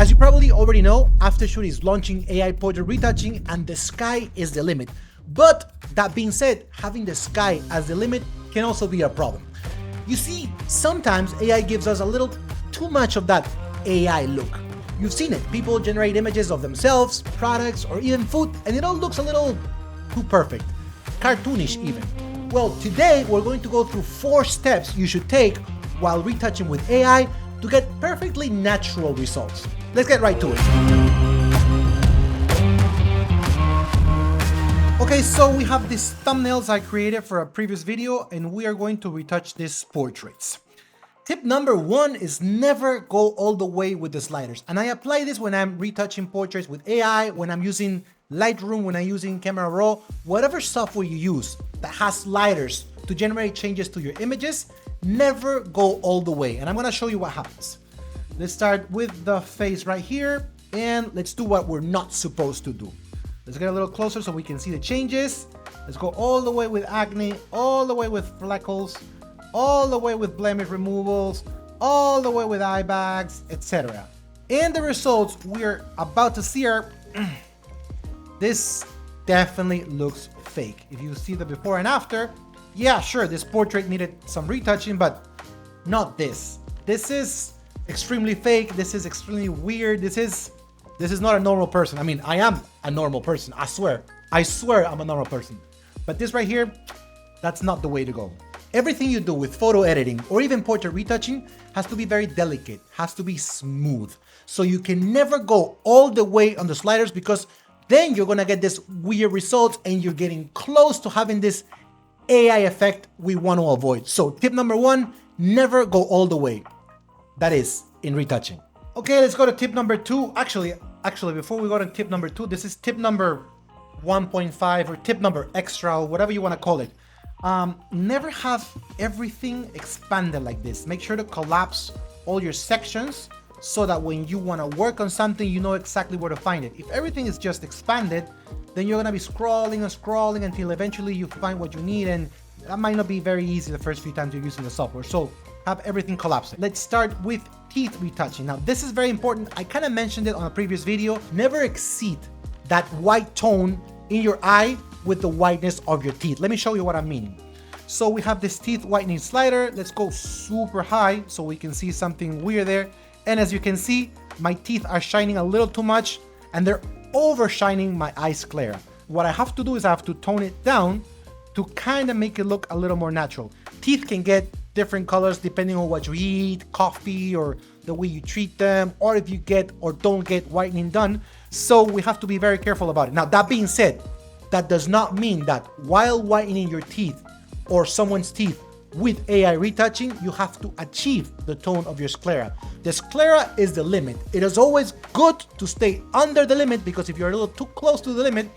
As you probably already know, Aftershoot is launching AI portrait retouching and the sky is the limit. But that being said, having the sky as the limit can also be a problem. You see, sometimes AI gives us a little too much of that AI look. You've seen it, people generate images of themselves, products, or even food, and it all looks a little too perfect, cartoonish even. Well, today we're going to go through 4 steps you should take while retouching with AI to get perfectly natural results. Let's get right to it. Okay, so we have these thumbnails I created for a previous video and we are going to retouch these portraits. Tip number 1 is never go all the way with the sliders. And I apply this when I'm retouching portraits with AI, when I'm using Lightroom, when I'm using Camera Raw, whatever software you use that has sliders to generate changes to your images, never go all the way. And I'm gonna show you what happens. Let's start with the face right here and let's do what we're not supposed to do. Let's get a little closer so we can see the changes. Let's go all the way with acne, all the way with freckles, all the way with blemish removals, all the way with eye bags, etc. And the results we're about to see are this definitely looks fake. If you see the before and after, yeah, sure, this portrait needed some retouching, but not this. This is extremely fake. This is extremely weird. This is not a normal person. I mean, I am a normal person. I swear I'm a normal person. But this right here, that's not the way to go. Everything you do with photo editing or even portrait retouching has to be very delicate, has to be smooth. So you can never go all the way on the sliders because then you're gonna get this weird results and you're getting close to having this AI effect we want to avoid. So tip number 1, never go all the way. That is in retouching. Okay, let's go to tip number 2. Actually, before we go to tip number 2, this is tip number 1.5 or tip number extra or whatever you want to call it. Never have everything expanded like this. Make sure to collapse all your sections so that when you want to work on something, you know exactly where to find it. If everything is just expanded, then you're going to be scrolling and scrolling until eventually you find what you need, and that might not be very easy the first few times you're using the software. So have everything collapsed. Let's start with teeth retouching. Now this is very important. I kind of mentioned it on a previous video. Never exceed that white tone in your eye with the whiteness of your teeth. Let me show you what I mean. So we have this teeth whitening slider. Let's go super high so we can see something weird there. And as you can see, my teeth are shining a little too much and they're overshining my eye sclera. What I have to do is I have to tone it down to kind of make it look a little more natural. Teeth can get different colors depending on what you eat, coffee, or the way you treat them, or if you get or don't get whitening done. So we have to be very careful about it. Now, that being said, that does not mean that while whitening your teeth or someone's teeth with AI retouching, you have to achieve the tone of your sclera. The sclera is the limit. It is always good to stay under the limit because if you're a little too close to the limit,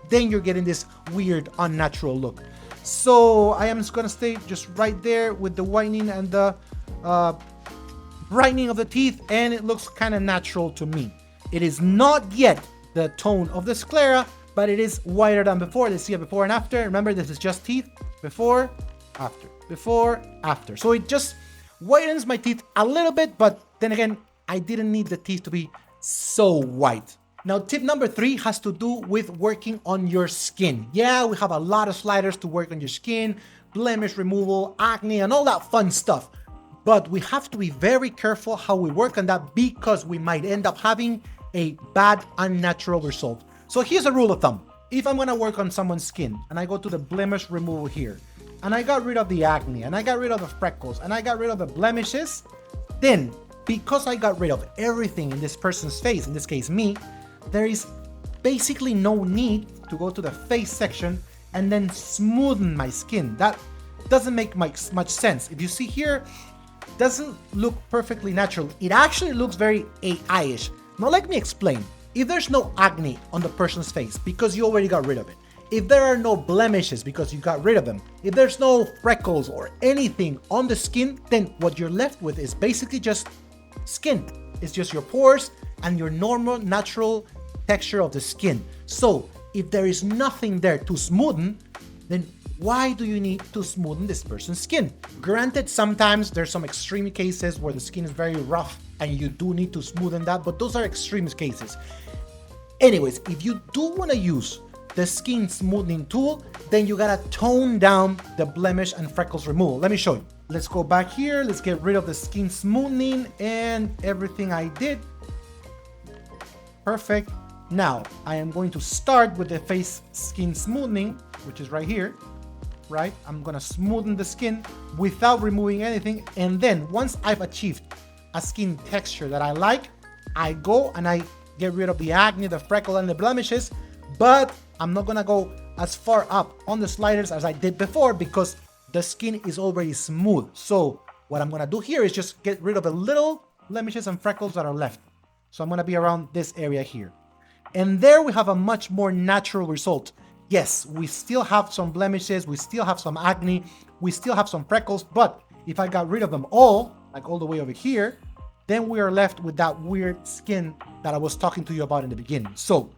then you're getting this weird, unnatural look. So I am just gonna stay just right there with the whitening and the brightening of the teeth, and it looks kind of natural to me. It is not yet the tone of the sclera, but it is whiter than before. Let's see a before and after. Remember, this is just teeth, before, after, before, after. So it just whitens my teeth a little bit, but then again, I didn't need the teeth to be so white. Now, tip number 3 has to do with working on your skin. Yeah, we have a lot of sliders to work on your skin, blemish removal, acne, and all that fun stuff. But we have to be very careful how we work on that because we might end up having a bad, unnatural result. So here's a rule of thumb. If I'm gonna work on someone's skin and I go to the blemish removal here, and I got rid of the acne, and I got rid of the freckles, and I got rid of the blemishes, then because I got rid of everything in this person's face, in this case me, there is basically no need to go to the face section and then smoothen my skin. That doesn't make much sense. If you see here, it doesn't look perfectly natural. It actually looks very AI-ish. Now let me explain. If there's no acne on the person's face because you already got rid of it, if there are no blemishes because you got rid of them, if there's no freckles or anything on the skin, then what you're left with is basically just skin. It's just your pores and your normal, natural texture of the skin. So if there is nothing there to smoothen, then why do you need to smoothen this person's skin? Granted, sometimes there's some extreme cases where the skin is very rough and you do need to smoothen that, but those are extreme cases. Anyways, if you do want to use the skin smoothing tool, then you gotta tone down the blemish and freckles removal. Let me show you. Let's go back here. Let's get rid of the skin smoothing and everything I did. Perfect. Now, I am going to start with the face skin smoothing, which is right here, right? I'm gonna smoothen the skin without removing anything. And then once I've achieved a skin texture that I like, I go and I get rid of the acne, the freckle, and the blemishes, but I'm not gonna go as far up on the sliders as I did before because the skin is already smooth. So what I'm gonna do here is just get rid of the little blemishes and freckles that are left. So I'm gonna be around this area here. And there we have a much more natural result. Yes, we still have some blemishes, we still have some acne, we still have some freckles, but if I got rid of them all, like all the way over here, then we are left with that weird skin that I was talking to you about in the beginning. So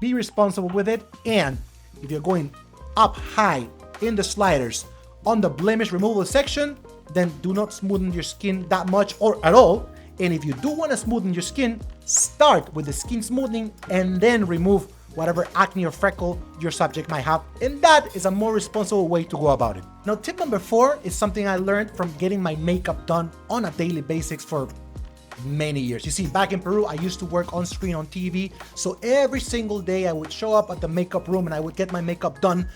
be responsible with it. And if you're going up high in the sliders on the blemish removal section, then do not smoothen your skin that much or at all. And if you do want to smoothen your skin, start with the skin smoothing and then remove whatever acne or freckle your subject might have. And that is a more responsible way to go about it. Now, tip number 4 is something I learned from getting my makeup done on a daily basis for many years. You see, back in Peru, I used to work on screen on TV. So every single day I would show up at the makeup room and I would get my makeup done.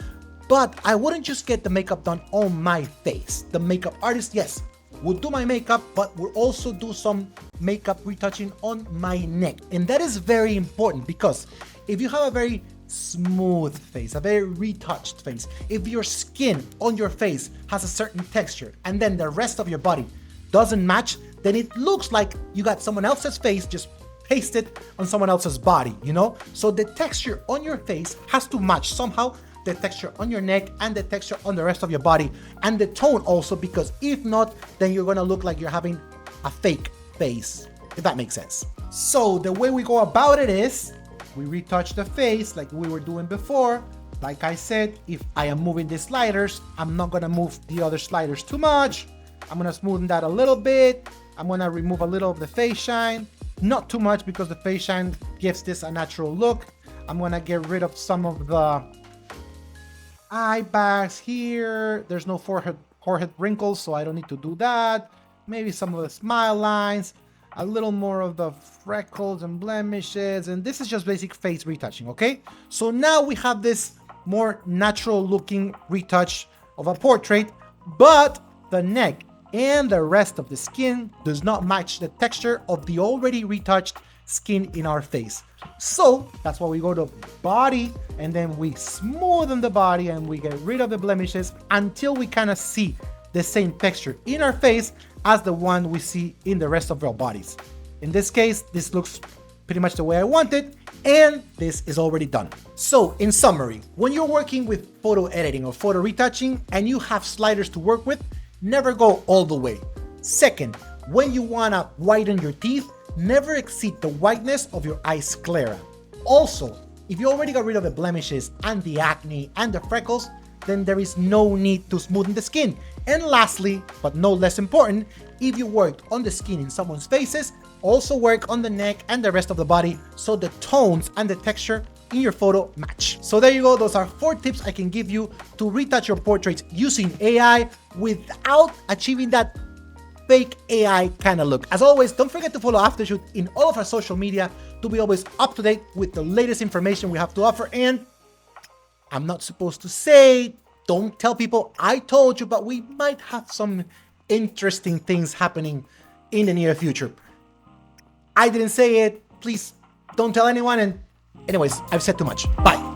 But I wouldn't just get the makeup done on my face. The makeup artist, yes, would do my makeup, but would also do some makeup retouching on my neck. And that is very important because if you have a very smooth face, a very retouched face, if your skin on your face has a certain texture and then the rest of your body doesn't match, then it looks like you got someone else's face just pasted on someone else's body, you know? So the texture on your face has to match somehow the texture on your neck and the texture on the rest of your body and the tone also, because if not, then you're gonna look like you're having a fake face, if that makes sense. So the way we go about it is we retouch the face like we were doing before. Like I said, if I am moving the sliders, I'm not gonna move the other sliders too much. I'm gonna smoothen that a little bit. I'm gonna remove a little of the face shine, not too much because the face shine gives this a natural look. I'm gonna get rid of some of the eye bags here. There's no forehead wrinkles, so I don't need to do that. Maybe some of the smile lines, a little more of the freckles and blemishes, and this is just basic face retouching, okay? So now we have this more natural looking retouch of a portrait, but the neck and the rest of the skin does not match the texture of the already retouched skin in our face. So that's why we go to body and then we smoothen the body and we get rid of the blemishes until we kind of see the same texture in our face as the one we see in the rest of our bodies. In this case, this looks pretty much the way I want it, and this is already done. So in summary, when you're working with photo editing or photo retouching and you have sliders to work with, never go all the way. Second, when you wanna whiten your teeth, never exceed the whiteness of your eye sclera. Also, if you already got rid of the blemishes and the acne and the freckles, then there is no need to smoothen the skin. And lastly, but no less important, if you worked on the skin in someone's faces, also work on the neck and the rest of the body so the tones and the texture in your photo match. So there you go, those are 4 tips I can give you to retouch your portraits using AI without achieving that fake AI kind of look. As always, don't forget to follow Aftershoot in all of our social media to be always up to date with the latest information we have to offer. And I'm not supposed to say, don't tell people I told you, but we might have some interesting things happening in the near future. I didn't say it. Please don't tell anyone. And anyways, I've said too much. Bye.